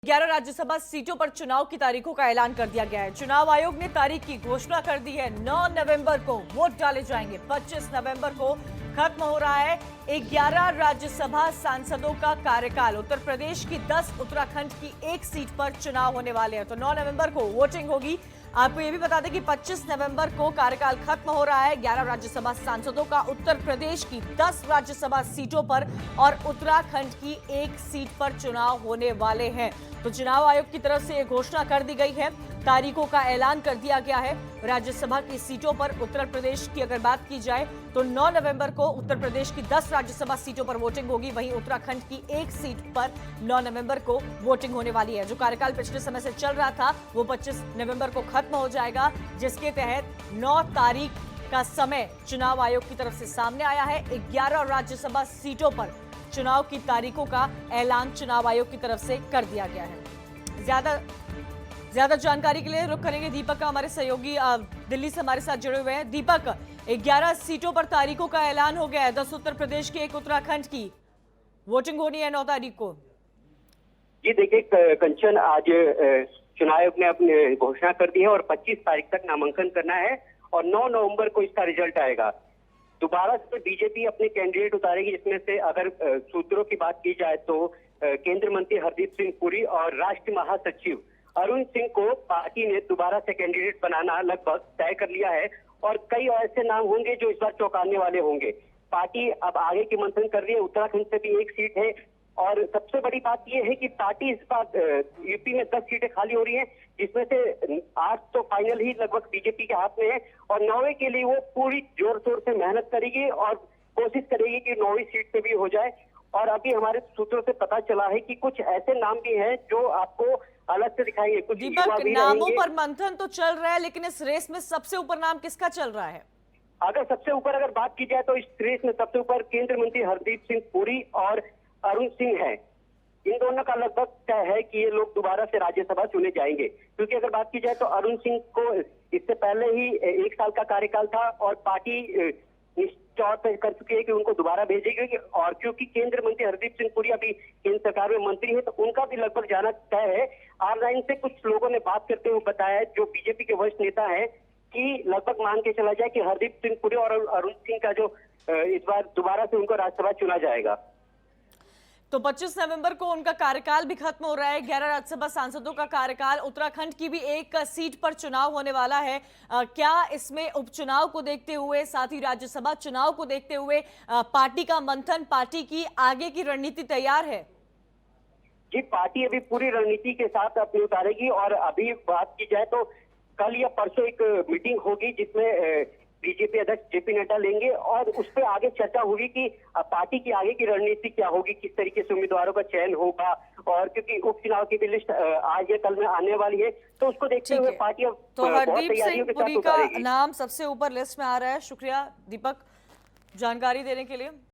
11 राज्यसभा सीटों पर चुनाव की तारीखों का ऐलान कर दिया गया है। चुनाव आयोग ने तारीख की घोषणा कर दी है। 9 नवंबर को वोट डाले जाएंगे। 25 नवंबर को खत्म हो रहा है 11 राज्यसभा सांसदों का कार्यकाल। उत्तर प्रदेश की 10, उत्तराखंड की 1 सीट पर चुनाव होने वाले हैं। तो 9 नवंबर को वोटिंग होगी। आपको यह भी बता दें कि 25 नवंबर को कार्यकाल खत्म हो रहा है 11 राज्यसभा सांसदों का। उत्तर प्रदेश की 10 राज्यसभा सीटों पर और उत्तराखंड की 1 सीट पर चुनाव होने वाले हैं। तो चुनाव आयोग की तरफ से यह घोषणा कर दी गई है, तारीखों का ऐलान कर दिया गया है। राज्यसभा की सीटों पर उत्तर प्रदेश की अगर बात की जाए तो 9 नवंबर को उत्तर प्रदेश की 10 राज्यसभा सीटों पर वोटिंग होगी। वहीं उत्तराखंड की 1 सीट पर 9 नवंबर को वोटिंग होने वाली है। जो कार्यकाल पिछले समय से चल रहा था वो 25 नवंबर को खत्म हो जाएगा, जिसके तहत 9 तारीख का समय चुनाव आयोग की तरफ से सामने आया है। 11 राज्यसभा सीटों पर चुनाव की तारीखों का ऐलान चुनाव आयोग की तरफ से कर दिया गया है। ज्यादा जानकारी के लिए रुख करेंगे दीपक का, हमारे सहयोगी दिल्ली से हमारे साथ जुड़े हुए हैं। दीपक, 11 सीटों पर तारीखों का ऐलान हो गया है। 10 उत्तर प्रदेश की, 1 उत्तराखंड की वोटिंग होनी है 9 तारीख को। जी देखिए कंचन, आज चुनाव आयोग ने अपनी घोषणा कर दी है और 25 तारीख तक नामांकन करना है और 9 नवंबर को इसका रिजल्ट आएगा। दोबारा से बीजेपी अपने कैंडिडेट उतारेगी, जिसमें से अगर सूत्रों की बात की जाए तो केंद्रीय मंत्री हरदीप सिंह पुरी और राष्ट्रीय महासचिव अरुण सिंह को पार्टी ने दोबारा से कैंडिडेट बनाना लगभग तय कर लिया है और कई ऐसे नाम होंगे जो इस बार चौंकाने वाले होंगे। पार्टी अब आगे की मंथन कर रही है। उत्तराखंड से भी 1 सीट है और सबसे बड़ी बात यह है कि पार्टी इस बार यूपी में 10 सीटें खाली हो रही हैं, जिसमें से 8 तो फाइनल ही लगभग बीजेपी के हाथ में है और 9वें के लिए वो पूरी जोर शोर से मेहनत करेगी और कोशिश करेगी कि 9वीं सीट पे भी हो जाए। और अभी हमारे सूत्रों से पता चला है कि कुछ ऐसे नाम भी हैं जो आपको अलग से दिखाएंगे। कुछ दीपक, नामों पर मंथन तो चल रहा है, लेकिन इस रेस में सबसे ऊपर नाम किसका चल रहा है? अगर सबसे ऊपर अगर बात की जाए तो इस रेस में सबसे ऊपर केंद्रीय मंत्री हरदीप सिंह पुरी और अरुण सिंह है। इन दोनों का लगभग तय है कि ये लोग दोबारा से राज्यसभा चुने जाएंगे, क्योंकि अगर बात की जाए तो अरुण सिंह को इससे पहले ही 1 साल का कार्यकाल था और पार्टी तौर पर कर चुकी है कि उनको दोबारा भेजेगी। और क्योंकि केंद्रीय मंत्री हरदीप सिंह पुरी अभी केंद्र सरकार में मंत्री है तो उनका भी लगभग जाना तय है। ऑनलाइन से कुछ लोगों ने बात करते हुए बताया है, जो बीजेपी के वरिष्ठ नेता है, कि लगभग मान के चला जाए कि हरदीप सिंह पुरी और अरुण सिंह का जो इस बार दोबारा से उनको राज्यसभा चुना जाएगा। तो 25 नवंबर को उनका कार्यकाल भी खत्म हो रहा है। 11 राज्यसभा सांसदों का कार्यकाल। उत्तराखंड की भी 1 सीट पर चुनाव होने वाला है। क्या इसमें उपचुनाव को देखते हुए, साथ ही राज्यसभा चुनाव को देखते हुए पार्टी का मंथन, पार्टी की आगे की रणनीति तैयार है? जी, पार्टी अभी पूरी रणनीति के साथ अपनी उतारेगी और अभी बात की जाए तो कल या परसों एक मीटिंग होगी जिसमें बीजेपी अध्यक्ष जेपी नड्डा लेंगे और उस पर आगे चर्चा होगी कि पार्टी की आगे की रणनीति क्या होगी, किस तरीके से उम्मीदवारों का चयन होगा। और क्योंकि उपचुनाव की भी लिस्ट आज या कल में आने वाली है तो उसको देखते हुए पार्टी अब तो हरदीप सिंह पुरी का नाम सबसे ऊपर लिस्ट में आ रहा है। शुक्रिया दीपक जानकारी देने के लिए।